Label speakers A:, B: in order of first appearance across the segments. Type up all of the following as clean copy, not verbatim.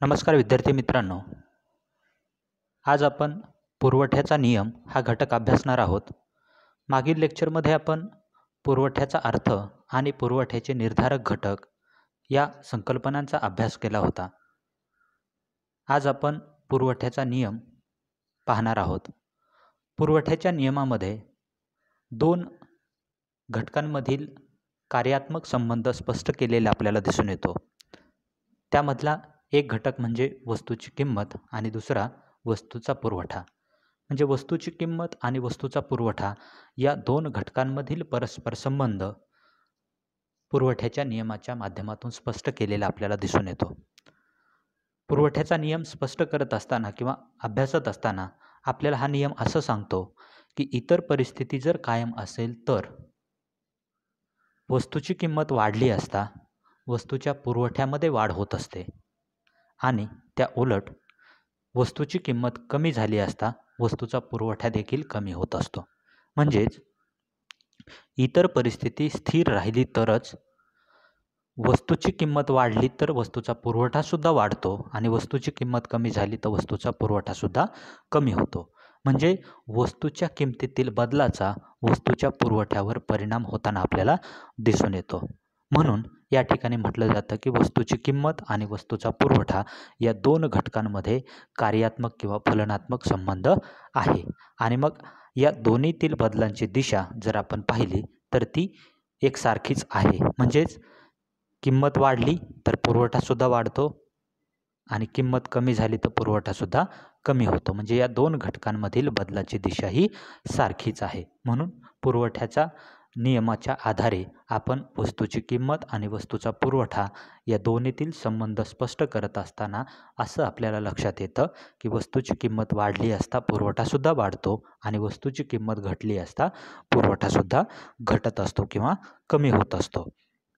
A: नमस्कार विद्यार्थी मित्रांनो, आज आपण पुरवठ्याचा नियम हा घटक अभ्यासणार आहोत. मागील लेक्चरमध्ये आपण पुरवठ्याचा अर्थ आणि पुरवठ्याचे निर्धारक घटक या संकल्पनांचा अभ्यास केला होता. आज आपण पुरवठ्याचा नियम पाहणार आहोत. पुरवठ्याच्या नियमामध्ये दोन घटकांमधील कार्यात्मक संबंध स्पष्ट केलेला आपल्याला दिसून येतो. त्यामधला एक घटक म्हणजे वस्तूची किंमत आणि दुसरा वस्तूचा पुरवठा. म्हणजे वस्तूची किंमत आणि वस्तूचा पुरवठा या दोन घटकांमधील परस्पर संबंध पुरवठ्याच्या नियमाच्या माध्यमातून स्पष्ट केलेला आपल्याला दिसून येतो. पुरवठ्याचा नियम स्पष्ट करत असताना किंवा अभ्यासत असताना आपल्याला हा नियम असं सांगतो की इतर परिस्थिती जर कायम असेल तर वस्तूची किंमत वाढली असता वस्तूच्या पुरवठ्यामध्ये वाढ होत असते आणि त्या उलट वस्तूची किंमत कमी झाली असता वस्तूचा पुरवठा देखील कमी होत असतो. म्हणजेच इतर परिस्थिती स्थिर राहिली तरच वस्तूची किंमत वाढली तर वस्तूचा पुरवठासुद्धा वाढतो आणि वस्तूची किंमत कमी झाली तर वस्तूचा पुरवठासुद्धा कमी होतो. म्हणजे वस्तूच्या किमतीतील बदलाचा वस्तूच्या पुरवठ्यावर परिणाम होताना आपल्याला दिसून येतो. म्हणून या ठिकाणी म्हटलं जातं की वस्तूची किंमत आणि वस्तूचा पुरवठा या दोन घटकांमध्ये कार्यात्मक किंवा फलनात्मक संबंध आहे. आणि मग या दोन्हीतील बदलांची दिशा जर आपण पाहिली तर ती एकसारखीच आहे. म्हणजेच किंमत वाढली तर पुरवठासुद्धा वाढतो आणि किंमत कमी झाली तर पुरवठासुद्धा कमी होतो. म्हणजे या दोन घटकांमधील बदलाची दिशा ही सारखीच आहे. म्हणून पुरवठ्याच्या नियमाच्या आधारे आपण वस्तूची किंमत आणि वस्तूचा पुरवठा या दोन्हीतील संबंध स्पष्ट करत असताना असं आपल्याला लक्षात येतं की वस्तूची किंमत वाढली असता पुरवठासुद्धा वाढतो आणि वस्तूची किंमत घटली असता पुरवठासुद्धा घटत असतो किंवा कमी होत असतो.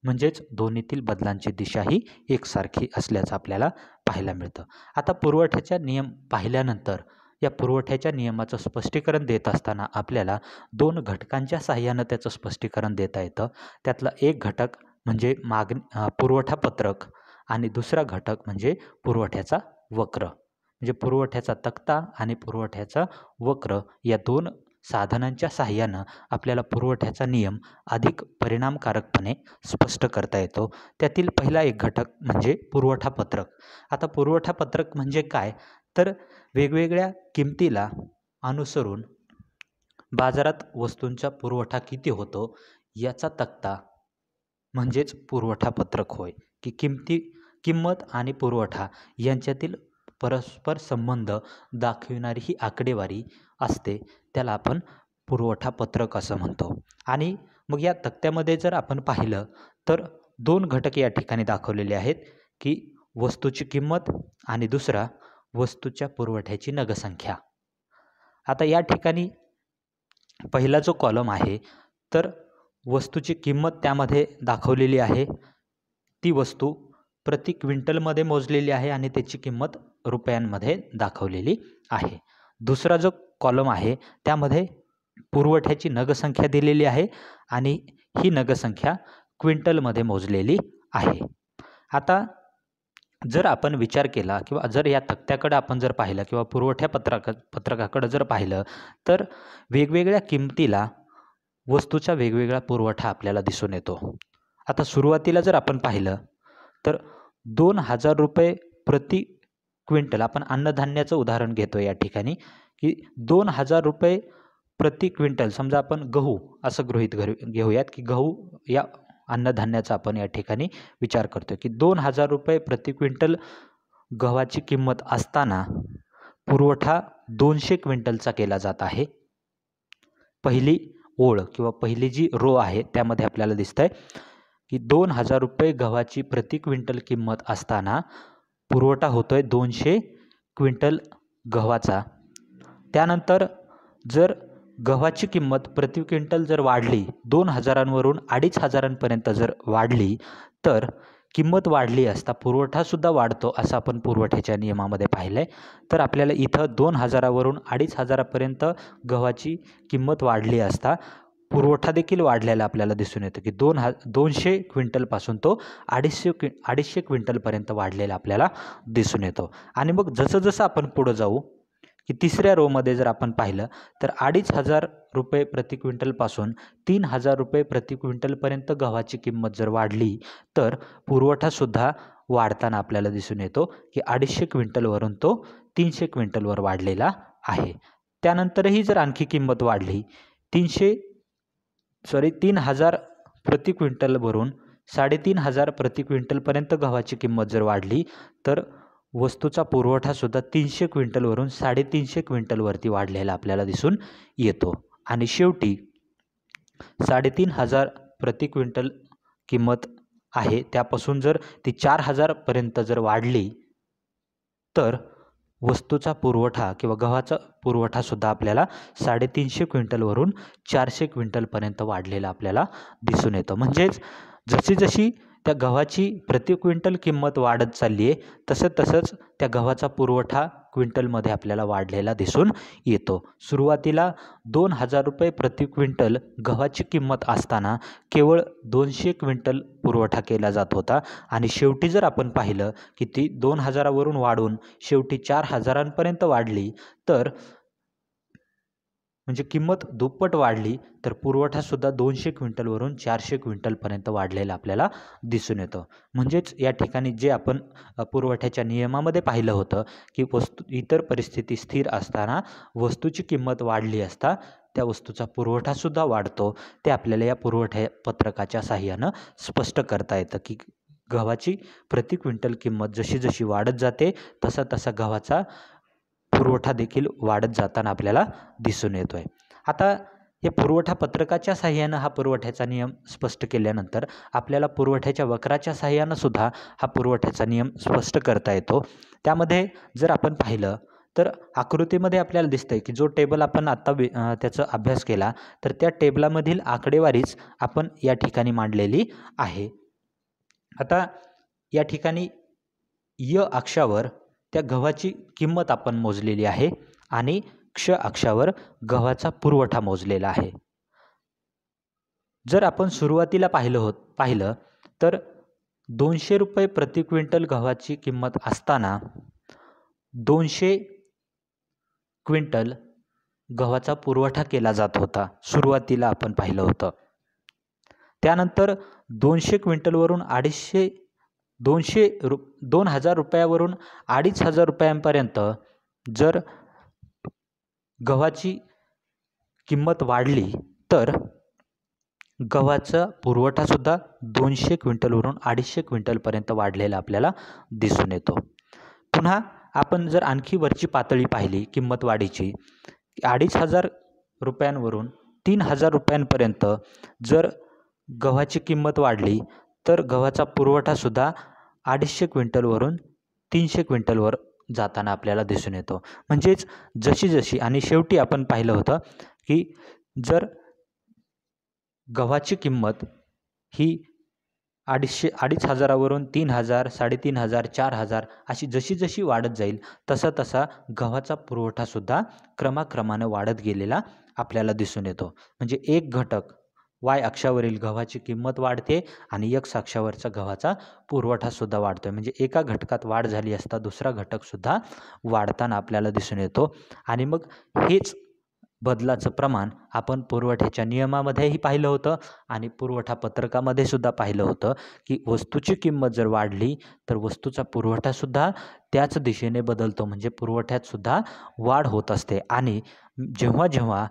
A: म्हणजेच दोन्हीतील बदलांची दिशा ही एकसारखी असल्याचं आपल्याला पाहायला मिळतं. आता पुरवठ्याचा नियम पाहिल्यानंतर या पुरवठ्याच्या नियमाचं स्पष्टीकरण देत असताना आपल्याला दोन घटकांच्या साहाय्यानं त्याचं स्पष्टीकरण देता येतं. त्यातला एक घटक म्हणजे पुरवठा पत्रक आणि दुसरा घटक म्हणजे पुरवठ्याचा वक्र. म्हणजे पुरवठ्याचा तक्ता आणि पुरवठ्याचा वक्र या दोन साधनांच्या साहाय्यानं आपल्याला पुरवठ्याचा नियम अधिक परिणामकारकपणे स्पष्ट करता येतो. त्यातील पहिला एक घटक म्हणजे पुरवठा पत्रक. आता पुरवठा पत्रक म्हणजे काय तर वेगवेगळ्या किमतीला अनुसरून बाजारात वस्तूंचा पुरवठा किती होतो याचा तक्ता म्हणजेच पुरवठा पत्रक होय. की किंमत आणि पुरवठा यांच्यातील परस्पर संबंध दाखविणारी ही आकडेवारी असते, त्याला आपण पुरवठा पत्रक असं म्हणतो. आणि मग या तक्त्यामध्ये जर आपण पाहिलं तर दोन घटक या ठिकाणी दाखवलेले आहेत की वस्तूची किंमत आणि दुसरा वस्तूच्या पुरवठ्याची नगसंख्या. आता या ठिकाणी पहिला जो कॉलम आहे तर वस्तूची किंमत त्यामध्ये दाखवलेली आहे. ती वस्तू प्रति क्विंटलमध्ये मोजलेली आहे आणि त्याची किंमत रुपयांमध्ये दाखवलेली आहे. दुसरा जो कॉलम आहे त्यामध्ये पुरवठ्याची नगसंख्या दिलेली आहे आणि ही नगसंख्या क्विंटलमध्ये मोजलेली आहे. आता जर आपण विचार केला किंवा जर या तक्त्याकडे आपण जर पाहिलं किंवा पुरवठ्या पत्रकाकडे जर पाहिलं तर वेगवेगळ्या किमतीला वस्तूचा वेगवेगळा पुरवठा आपल्याला दिसून येतो. आता सुरुवातीला जर आपण पाहिलं तर 2,000 रुपये प्रति क्विंटल, आपण अन्नधान्याचं उदाहरण घेतो या ठिकाणी की 2,000 रुपये प्रति क्विंटल. समजा आपण गहू असं गृहीत घेऊयात की गहू या अन्नधान्याचा आपण या ठिकाणी विचार करतो की 2,000 रुपये प्रति क्विंटल गव्हाची किंमत असताना पुरवठा 200 क्विंटलचा केला जात आहे. पहिली ओळ किंवा पहिली जी रो आहे त्यामध्ये आपल्याला दिसतंय की 2,000 रुपये गव्हाची प्रति क्विंटल किंमत असताना पुरवठा होतोय 200 क्विंटल गव्हाचा. त्यानंतर जर गव्हाची किंमत प्रति क्विंटल जर वाढली 2,000वरून 2,500पर्यंत जर वाढली तर किंमत वाढली असता पुरवठासुद्धा वाढतो असं आपण पुरवठ्याच्या नियमामध्ये पाहिलं आहे. तर आपल्याला इथं 2,000वरून 2,500पर्यंत गव्हाची किंमत वाढली असता पुरवठा देखील वाढलेला आपल्याला दिसून येतो की 200 क्विंटलपासून तो 250 क्विंटलपर्यंत वाढलेला आपल्याला दिसून येतो. आणि मग जसं जसं आपण पुढं जाऊ की तिसऱ्या रोमध्ये जर आपण पाहिलं तर 2,500 रुपये प्रति क्विंटलपासून 3,000 रुपये प्रति क्विंटलपर्यंत गव्हाची किंमत जर वाढली तर पुरवठासुद्धा वाढताना आपल्याला दिसून येतो की 250 क्विंटलवरून तो 300 क्विंटलवर वाढलेला आहे. त्यानंतरही जर आणखी किंमत वाढली 3,000 प्रति क्विंटलवरून 3,500 प्रति क्विंटलपर्यंत गव्हाची किंमत जर वाढली तर वस्तूचा पुरवठासुद्धा 300 क्विंटलवरून 350 क्विंटलवरती वाढलेला आपल्याला दिसून येतो. आणि शेवटी 3,500 प्रति क्विंटल किंमत आहे त्यापासून जर ती 4,000पर्यंत जर वाढली तर वस्तूचा पुरवठा किंवा गव्हाचा पुरवठासुद्धा आपल्याला 350 क्विंटलवरून 400 क्विंटलपर्यंत वाढलेला आपल्याला दिसून येतं. म्हणजेच जशी जशी त्या गव्हाची प्रति क्विंटल किंमत वाढत चालली आहे तसंच त्या गव्हाचा पुरवठा क्विंटलमध्ये आपल्याला वाढलेला दिसून येतो. सुरुवातीला 2,000 रुपये प्रति क्विंटल गव्हाची किंमत असताना केवळ 200 क्विंटल पुरवठा केला जात होता आणि शेवटी जर आपण पाहिलं की ती 2,000वरून वाढून शेवटी 4,000पर्यंत वाढली तर म्हणजे किंमत दुप्पट वाढली तर पुरवठासुद्धा 200 क्विंटलवरून 400 क्विंटलपर्यंत वाढलेला आपल्याला दिसून येतं. म्हणजेच या ठिकाणी जे आपण पुरवठ्याच्या नियमामध्ये पाहिलं होतं की इतर परिस्थिती स्थिर असताना वस्तूची किंमत वाढली असता त्या वस्तूचा पुरवठासुद्धा वाढतो, ते आपल्याला या पुरवठा पत्रकाच्या साहाय्यानं स्पष्ट करता येतं की गव्हाची प्रति क्विंटल किंमत जशी जशी वाढत जाते तसा गव्हाचा पुरवठा देखील वाढत जाताना आपल्याला दिसून येतो आहे. आता या पुरवठा पत्रकाच्या साहाय्यानं हा पुरवठ्याचा नियम स्पष्ट केल्यानंतर आपल्याला पुरवठ्याच्या वक्राच्या साहाय्यानं सुद्धा हा पुरवठ्याचा नियम स्पष्ट करता येतो. त्यामध्ये जर आपण पाहिलं तर आकृतीमध्ये आपल्याला दिसतंय की जो टेबल आपण आत्ता त्याचा अभ्यास केला तर त्या टेबलामधील आकडेवारीच आपण या ठिकाणी मांडलेली आहे. आता या ठिकाणी य अक्षावर त्या गव्हाची किंमत आपण मोजलेली आहे आणि क्ष अक्षावर गव्हाचा पुरवठा मोजलेला आहे. जर आपण सुरुवातीला पाहिलं तर 200 रुपये प्रति क्विंटल गव्हाची किंमत असताना 200 क्विंटल गव्हाचा पुरवठा केला जात होता. सुरुवातीला आपण पाहिलं होतं. त्यानंतर 200 क्विंटलवरून 2,000 रुपयावरून 2,500 रुपयांपर्यंत जर गव्हाची किंमत वाढली तर गव्हाचा पुरवठासुद्धा 200 क्विंटलवरून 250 क्विंटलपर्यंत वाढलेला आपल्याला दिसून येतो. पुन्हा आपण जर आणखी वरची पातळी पाहिली किंमत वाढीची 2,500 रुपयांवरून 3,000 रुपयांपर्यंत जर गव्हाची किंमत वाढली तर गव्हाचा पुरवठासुद्धा 250 क्विंटलवरून 300 क्विंटलवर जाताना आपल्याला दिसून येतो. म्हणजेच जशी आणि शेवटी आपण पाहिलं होतं की जर गव्हाची किंमत ही 2,500वरून 3,000, 3,500, 4,000 अशी जशी वाढत जाईल तसा गव्हाचा पुरवठासुद्धा क्रमाक्रमानं वाढत गेलेला आपल्याला दिसून येतो. म्हणजे एक घटक वाय अक्षावरील गव्हाची किंमत वाढते आणि एक्स अक्षावरचा गव्हाचा पुरवठासुद्धा वाढतो. म्हणजे एका घटकात वाढ झाली असता दुसरा घटकसुद्धा वाढताना आपल्याला दिसून येतो. आणि मग हेच बदलाचं प्रमाण आपण पुरवठ्याच्या नियमामध्येही पाहिलं होतं आणि पुरवठा पत्रकामध्ये सुद्धा पाहिलं होतं की वस्तूची किंमत जर वाढली तर वस्तूचा पुरवठासुद्धा त्याच दिशेने बदलतो. म्हणजे पुरवठ्यातसुद्धा वाढ होत असते आणि जेव्हा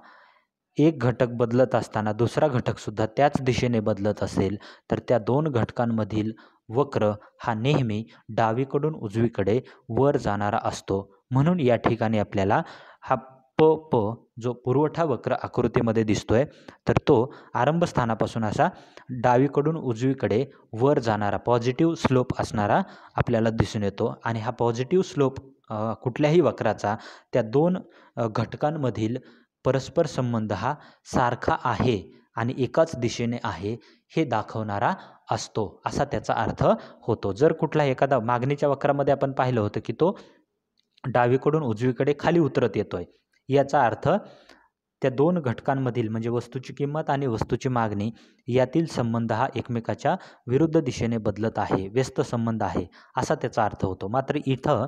A: एक घटक बदलत असताना दुसरा घटकसुद्धा त्याच दिशेने बदलत असेल तर त्या दोन घटकांमधील वक्र हा नेहमी डावीकडून उजवीकडे वर जाणारा असतो. म्हणून या ठिकाणी आपल्याला हा प जो पुरवठा वक्र आकृतीमध्ये दिसतोय तर तो आरंभस्थानापासून असा डावीकडून उजवीकडे वर जाणारा पॉझिटिव्ह स्लोप असणारा आपल्याला दिसून येतो. आणि हा पॉझिटिव्ह स्लोप कुठल्याही वक्राचा त्या दोन घटकांमधील परस्पर संबंध हा सारखा आहे आणि एकाच दिशेने आहे हे दाखवणारा असतो असा त्याचा अर्थ होतो. जर कुठला एखादा मागणीच्या वक्रामध्ये आपण पाहिलं होतं की तो डावीकडून उजवीकडे खाली उतरत येतोय, याचा अर्थ त्या दोन घटकांमधील म्हणजे वस्तूची किंमत आणि वस्तूची मागणी यातील संबंध हा एकमेकाच्या विरुद्ध दिशेने बदलत आहे, व्यस्त संबंध आहे असा त्याचा अर्थ होतो. मात्र इथं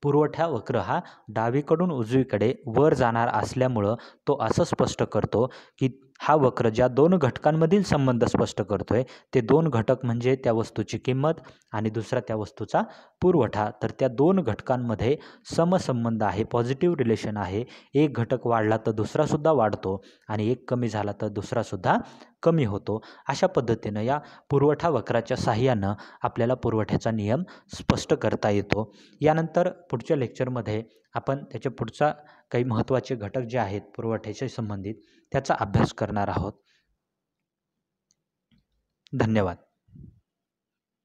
A: पुरवठा वक्र हा डावीकडून उजवीकडे वर जाणार असल्यामुळं तो असं स्पष्ट करतो की हा वक्र ज्या दोन घटकांमधील संबंध स्पष्ट करतोय ते दोन घटक म्हणजे त्या वस्तूची किंमत आणि दुसरा त्या वस्तूचा पुरवठा. तर त्या दोन घटकांमध्ये समसंबंध आहे, पॉझिटिव्ह रिलेशन आहे. एक घटक वाढला तर दुसरासुद्धा वाढतो आणि एक कमी झाला तर दुसरासुद्धा कमी होतो. अशा पद्धतीनं या पुरवठा वक्राच्या साहाय्यानं आपल्याला पुरवठ्याचा नियम स्पष्ट करता येतो. यानंतर पुढच्या लेक्चरमध्ये आपण त्याचे पुढचा काही महत्त्वाचे घटक जे आहेत पुरवठ्याशी संबंधित त्याचा अभ्यास करणार आहोत. धन्यवाद.